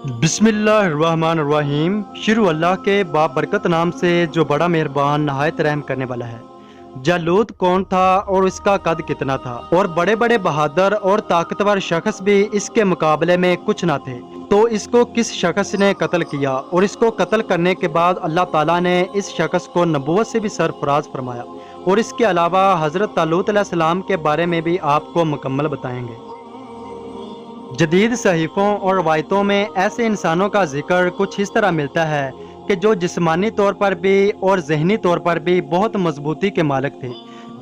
बिस्मिल्लाहिर्रहमानिर्रहीम। शुरू अल्लाह के बाबरकत नाम से जो बड़ा मेहरबान नहायत रहम करने वाला है। जालूत कौन था और इसका कद कितना था? और बड़े बड़े बहादुर और ताकतवर शख्स भी इसके मुकाबले में कुछ ना थे, तो इसको किस शख्स ने कत्ल किया? और इसको कत्ल करने के बाद अल्लाह ताला ने इस शख्स को नबूवत से भी सरफराज फरमाया। और इसके अलावा हज़रत तालूत अलैहिस्सलाम के बारे में भी आपको मुकम्मल बताएंगे। जदीद सहीफ़ों और रवायतों में ऐसे इंसानों का जिक्र कुछ इस तरह मिलता है कि जो जिस्मानी तौर पर भी और जहनी तौर पर भी बहुत मजबूती के मालिक थे,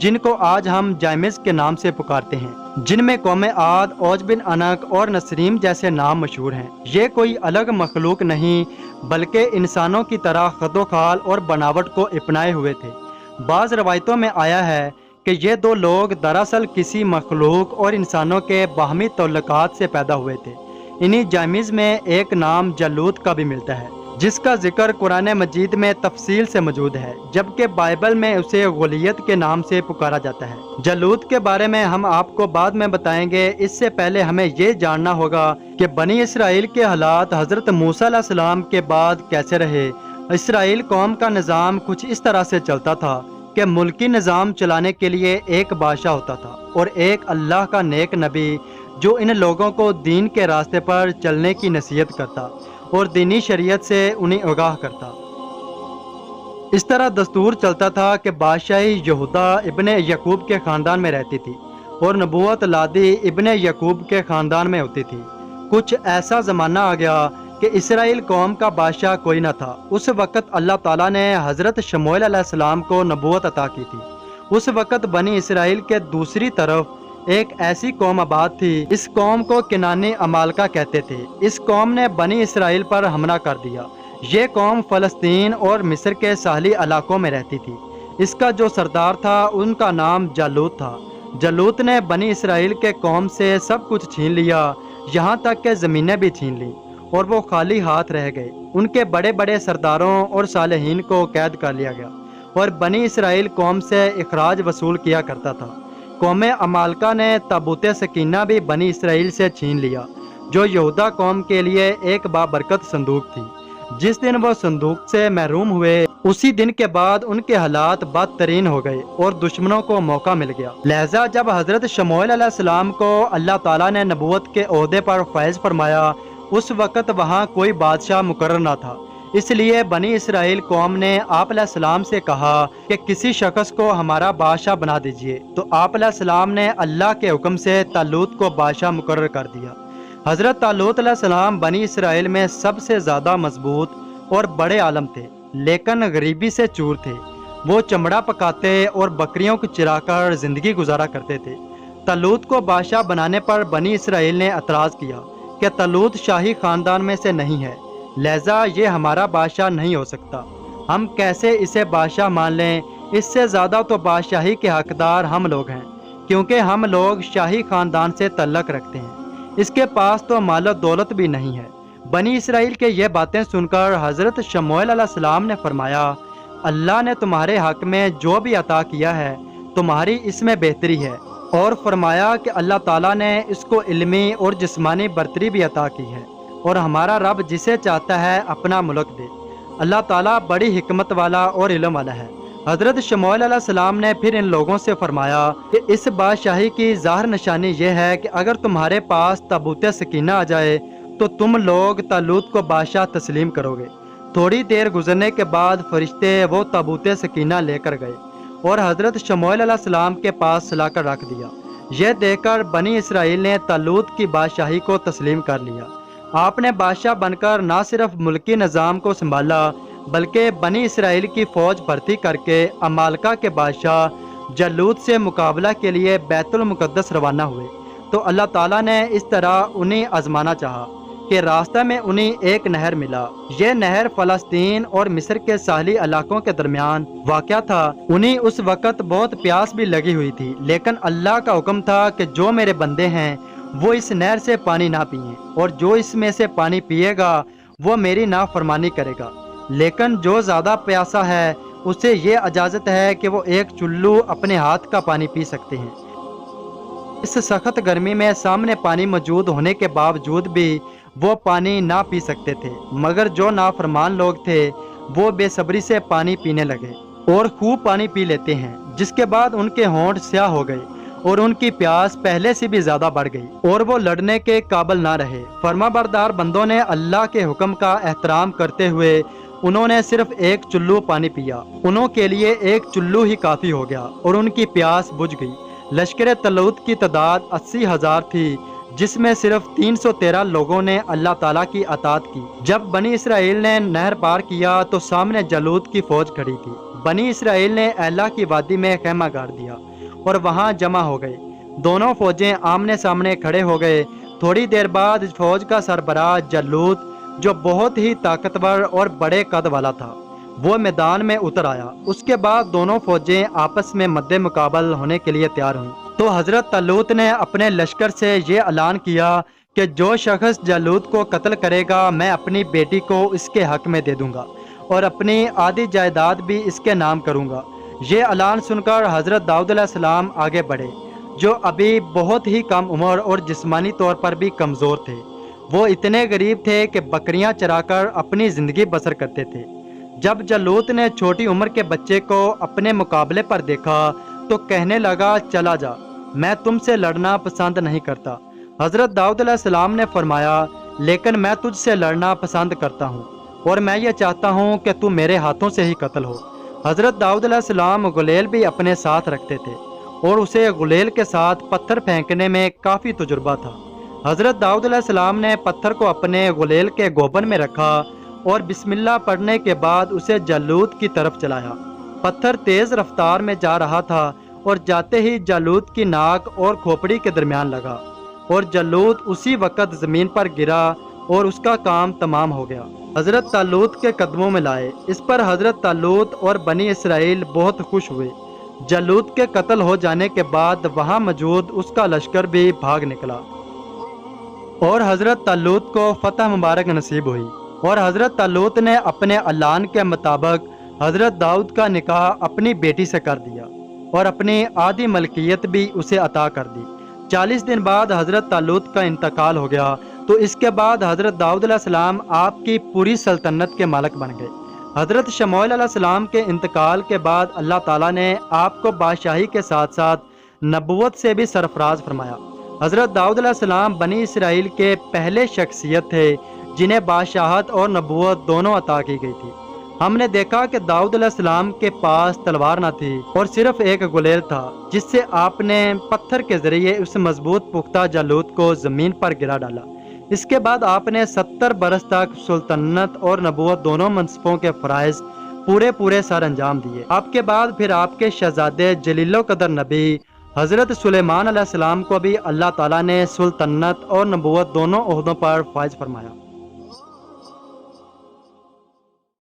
जिनको आज हम जायमिज़ के नाम से पुकारते हैं, जिनमें कौम आद, औज बिन अनक और नसरीम जैसे नाम मशहूर हैं। ये कोई अलग मखलूक नहीं बल्कि इंसानों की तरह खदोखाल और बनावट को अपनाए हुए थे। बाज़ रवायतों में आया है कि ये दो लोग दरअसल किसी मखलूक और इंसानों के बाहमी तल्लुकात से पैदा हुए थे। इन्हीं जामिज़ में एक नाम जालूत का भी मिलता है, जिसका जिक्र कुरान मजीद में तफसील से मौजूद है, जबकि बाइबल में उसे गोलियत के नाम से पुकारा जाता है। जालूत के बारे में हम आपको बाद में बताएंगे। इससे पहले हमें ये जानना होगा कि बनी इसराइल के हालात हज़रत मूसा अलैहिस्सलाम के बाद कैसे रहे। इसराइल कौम का निज़ाम कुछ इस तरह से चलता था कि मुल्की निज़ाम चलाने के लिए एक बादशाह होता था और एक अल्लाह का नेक नबी, जो इन लोगों को दीन के रास्ते पर चलने की नसीहत करता और दीनी शरीयत से उन्हें आगाह करता। इस तरह दस्तूर चलता था कि बादशाही यहूदा इब्ने यकूब के ख़ानदान में रहती थी और नबूवत लादी इब्ने यकूब के ख़ानदान में होती थी। कुछ ऐसा ज़माना आ गया कि इसराइल कौम का बादशाह कोई न था। उस वक़्त अल्लाह ताला ने हज़रत शमूएल अलैहिस्सलाम को नबूवत अता की थी। उस वक़्त बनी इसराइल के दूसरी तरफ एक ऐसी कौम आबाद थी। इस कौम को किनानी अमालका कहते थे। इस कौम ने बनी इसराइल पर हमला कर दिया। ये कौम फ़लस्तीन और मिस्र के साहली इलाकों में रहती थी। इसका जो सरदार था उनका नाम जालूत था। जालूत ने बनी इसराइल के कौम से सब कुछ छीन लिया, यहाँ तक कि ज़मीनें भी छीन ली, और वो खाली हाथ रह गए। उनके बड़े बड़े सरदारों और सालेहीन को कैद कर लिया गया और बनी इसराइल कौम से इखराज वसूल किया करता था। कौम अमालका ने ताबूत सकीना भी बनी इसराइल से छीन लिया, जो यहूदा कौम के लिए एक बाबरकत संदूक थी। जिस दिन वो संदूक से महरूम हुए, उसी दिन के बाद उनके हालात बदतरीन हो गए और दुश्मनों को मौका मिल गया। लिहाजा जब हज़रत शमूएल अलैहिस्सलाम को अल्लाह ताला ने नबूवत के ओहदे पर फैज़ फरमाया, उस वक़्त वहाँ कोई बादशाह मुकर्रर न था। इसलिए बनी इसराइल कौम ने आप अलैहिस्सलाम से कहा कि किसी शख्स को हमारा बादशाह बना दीजिए। तो आप अलैहिस्सलाम ने अल्लाह के हुक्म से तालूत को बादशाह मुकर्रर कर दिया। हज़रत तालूत अलैहिस्सलाम बनी इसराइल में सबसे ज़्यादा मजबूत और बड़े आलम थे, लेकिन गरीबी से चूर थे। वो चमड़ा पकाते और बकरियों को चिराकर ज़िंदगी गुजारा करते थे। तालूत को बादशाह बनाने पर बनी इसराइल ने एतराज़ किया कि तालूत शाही ख़ानदान में से नहीं है, लिहाजा ये हमारा बादशाह नहीं हो सकता। हम कैसे इसे बादशाह मान लें? इससे ज़्यादा तो बादशाही के हकदार हम लोग हैं, क्योंकि हम लोग शाही ख़ानदान से तल्लक रखते हैं। इसके पास तो माल दौलत भी नहीं है। बनी इसराइल के ये बातें सुनकर हज़रत शमूएल अलैहिस्सलाम ने फरमाया, अल्लाह ने तुम्हारे हक़ में जो भी अता किया है, तुम्हारी इसमें बेहतरी है। और फरमाया कि अल्लाह ताला ने इसको इल्मी और जिस्मानी बर्तरी भी अता की है, और हमारा रब जिसे चाहता है अपना मुल्क दे। अल्लाह ताला बड़ी हिकमत वाला और इल्म वाला है। हज़रत शमूएल अलैहिस्सलाम ने फिर इन लोगों से फरमाया कि इस बादशाही की ज़ाहिर निशानी यह है कि अगर तुम्हारे पास ताबूत सकीना आ जाए तो तुम लोग तालूत को बादशाह तस्लीम करोगे। थोड़ी देर गुजरने के बाद फरिश्ते वो ताबूत सकीना लेकर गए और हज़रत शमूएल अलैहिस्सलाम के पास लाकर रख दिया। यह देखकर बनी इसराइल ने तालूत की बादशाही को तस्लीम कर लिया। आपने बादशाह बनकर न सिर्फ मुल्की निज़ाम को संभाला, बल्कि बनी इसराइल की फ़ौज भर्ती करके अमालका के बादशाह जालूत से मुकाबला के लिए बैतुल मुक़द्दस रवाना हुए। तो अल्लाह ताला ने इस तरह उन्हें आजमाना चाहा कि रास्ते में उन्हें एक नहर मिला। यह नहर फ़लस्तीन और मिस्र के साहली इलाकों के दरमियान वाक़या था। उन्हें उस वक़्त बहुत प्यास भी लगी हुई थी, लेकिन अल्लाह का हुक्म था कि जो मेरे बंदे हैं वो इस नहर से पानी ना पिए, और जो इसमें से पानी पिएगा वो मेरी नाफरमानी करेगा। लेकिन जो ज़्यादा प्यासा है उसे ये इजाज़त है कि वो एक चुल्लू अपने हाथ का पानी पी सकते हैं। इस सख्त गर्मी में सामने पानी मौजूद होने के बावजूद भी وہ پانی نہ پی سکتے تھے، مگر جو نافرمان لوگ تھے وہ بے صبری سے پانی پینے لگے اور خوب پانی پی لیتے ہیں، جس کے بعد ان کے ہونٹ سیاہ ہو گئے اور ان کی پیاس پہلے سے بھی زیادہ بڑھ گئی اور وہ لڑنے کے قابل نہ رہے۔ فرما بردار بندوں نے اللہ کے حکم کا احترام کرتے ہوئے انہوں نے صرف ایک چلو پانی پیا۔ انہوں کے لیے ایک چلو ہی کافی ہو گیا اور ان کی پیاس بجھ گئی۔ لشکر طالوت کی تعداد 80,000 تھی، جس میں صرف 313 لوگوں نے اللہ تعالیٰ کی اطاعت کی۔ جب بنی اسرائیل نے نہر پار کیا تو سامنے جالوت کی فوج کھڑی تھی۔ بنی اسرائیل نے ایلا کی وادی میں خیمہ گاڑ دیا اور وہاں جمع ہو گئے۔ دونوں فوجیں آمنے سامنے کھڑے ہو گئے۔ تھوڑی دیر بعد فوج کا سربراہ جالوت، جو بہت ہی طاقتور اور بڑے قد والا تھا، وہ میدان میں اتر آیا۔ اس کے بعد دونوں فوجیں آپس میں مد مقابل ہونے کے لیے تیار ہوئیں۔ تو حضرت طالوت نے اپنے لشکر سے یہ اعلان کیا کہ جو شخص جالوت کو قتل کرے گا میں اپنی بیٹی کو اس کے حق میں دے دوں گا اور اپنی آدھی جائیداد بھی اس کے نام کروں گا۔ یہ اعلان سن کر حضرت داؤد علیہ السلام آگے بڑھے، جو ابھی بہت ہی کم عمر اور جسمانی طور پر بھی کمزور تھے۔ وہ اتنے غریب تھے کہ بکریاں چرا کر اپنی زندگی بسر کرتے تھے۔ جب جالوت نے چھوٹی عمر کے بچے کو اپنے مقابلے پر دیکھا تو کہنے لگا، چلا جا، میں تم سے لڑنا پسند نہیں کرتا۔ حضرت داؤد علیہ السلام نے فرمایا، لیکن میں تجھ سے لڑنا پسند کرتا ہوں اور میں یہ چاہتا ہوں کہ تو میرے ہاتھوں سے ہی قتل ہو۔ حضرت داؤد علیہ السلام غلیل بھی اپنے ساتھ رکھتے تھے اور اسے غلیل کے ساتھ پتھر پھینکنے میں کافی تجربہ تھا۔ حضرت داؤد علیہ السلام نے پتھر کو اپنے غلیل کے گوبن میں رکھا اور بسم اللہ پڑھنے کے بعد اسے جالوت کی طرف چلایا۔ پتھر تیز رفتار میں جا رہا تھا اور جاتے ہی جالوت کی ناک اور کھوپڑی کے درمیان لگا اور جالوت اسی وقت زمین پر گرا اور اس کا کام تمام ہو گیا۔ حضرت طالوت کے قدموں میں لائے۔ اس پر حضرت طالوت اور بنی اسرائیل بہت خوش ہوئے۔ جالوت کے قتل ہو جانے کے بعد وہاں موجود اس کا لشکر بھی بھاگ نکلا اور حضرت طالوت کو فتح مبارک نصیب ہوئی۔ اور حضرت طالوت نے اپنے اعلان کے مطابق حضرت داؤد کا نکاح اپنی بیٹی سے کر دیا اور اپنی آدھی ملکیت بھی اسے عطا کر دی۔ 40 دن بعد حضرت طالوت کا انتقال ہو گیا تو اس کے بعد حضرت داؤد علیہ السلام آپ کی پوری سلطنت کے مالک بن گئے۔ حضرت شموئیل علیہ السلام کے انتقال کے بعد اللہ تعالیٰ نے آپ کو بادشاہی کے ساتھ ساتھ نبوت سے بھی سرفراز فرمایا۔ حضرت داؤد علیہ السلام بنی اسرائیل کے پہلے شخصیت تھے جنہیں بادشاہت اور نبوت دونوں عطا کی گئی تھی۔ ہم نے دیکھا کہ داؤد علیہ السلام کے پاس تلوار نہ تھی اور صرف ایک غلیل تھا، جس سے آپ نے پتھر کے ذریعے اس مضبوط پختہ جالوت کو زمین پر گرا ڈالا۔ اس کے بعد آپ نے 70 برس تک سلطنت اور نبوت دونوں منصبوں کے فرائض پورے سر انجام دیے۔ آپ کے بعد پھر آپ کے شہزادے جلیل القدر نبی حضرت سلیمان علیہ السلام کو بھی اللہ تعالیٰ نے سلطنت اور نبوت دونوں عہدوں پر فائز فرمایا۔